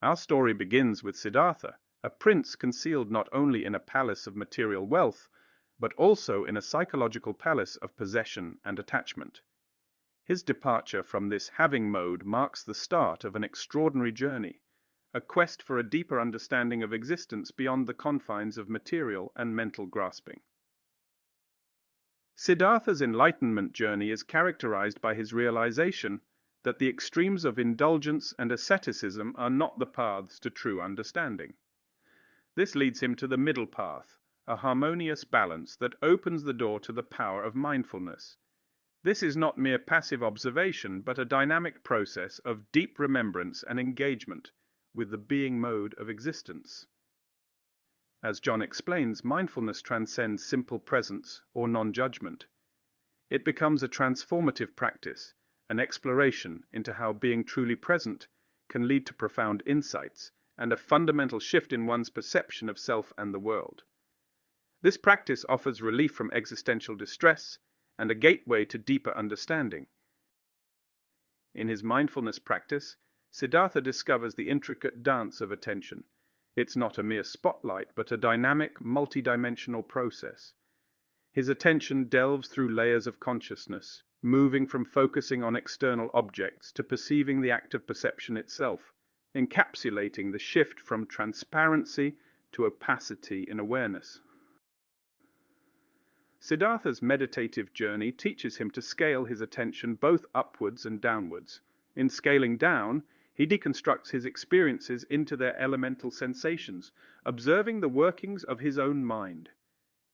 Our story begins with Siddhartha, a prince concealed not only in a palace of material wealth, but also in a psychological palace of possession and attachment. His departure from this having mode marks the start of an extraordinary journey, a quest for a deeper understanding of existence beyond the confines of material and mental grasping. Siddhartha's enlightenment journey is characterized by his realization that the extremes of indulgence and asceticism are not the paths to true understanding. This leads him to the middle path, a harmonious balance that opens the door to the power of mindfulness. This is not mere passive observation, but a dynamic process of deep remembrance and engagement with the being mode of existence. As John explains, mindfulness transcends simple presence or non-judgment. It becomes a transformative practice, an exploration into how being truly present can lead to profound insights and a fundamental shift in one's perception of self and the world. This practice offers relief from existential distress and a gateway to deeper understanding. In his mindfulness practice, Siddhartha discovers the intricate dance of attention. It's not a mere spotlight, but a dynamic, multidimensional process. His attention delves through layers of consciousness, moving from focusing on external objects to perceiving the act of perception itself, encapsulating the shift from transparency to opacity in awareness. Siddhartha's meditative journey teaches him to scale his attention both upwards and downwards. In scaling down, he deconstructs his experiences into their elemental sensations, observing the workings of his own mind.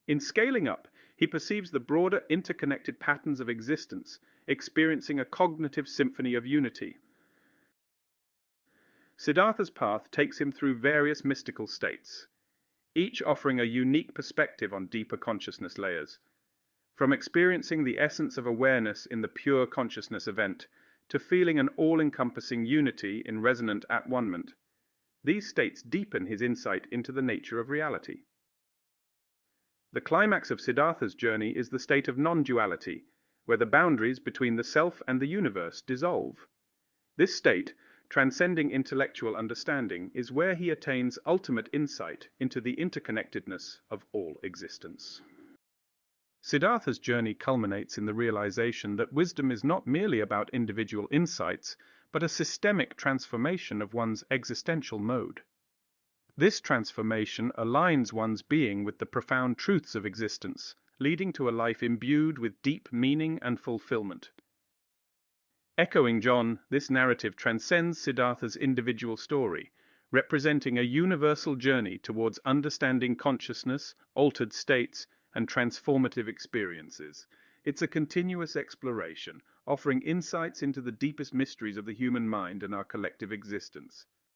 In scaling up, he perceives the broader interconnected patterns of existence, experiencing a cognitive symphony of unity. Siddhartha's path takes him through various mystical states, each offering a unique perspective on deeper consciousness layers. From experiencing the essence of awareness in the pure consciousness event, to feeling an all-encompassing unity in resonant at-one-ment, these states deepen his insight into the nature of reality. The climax of Siddhartha's journey is the state of non-duality, where the boundaries between the self and the universe dissolve. This state, transcending intellectual understanding, is where he attains ultimate insight into the interconnectedness of all existence. Siddhartha's journey culminates in the realization that wisdom is not merely about individual insights, but a systemic transformation of one's existential mode. This transformation aligns one's being with the profound truths of existence, leading to a life imbued with deep meaning and fulfillment. Echoing John, this narrative transcends Siddhartha's individual story, representing a universal journey towards understanding consciousness, altered states, and transformative experiences. It's a continuous exploration, offering insights into the deepest mysteries of the human mind and our collective existence.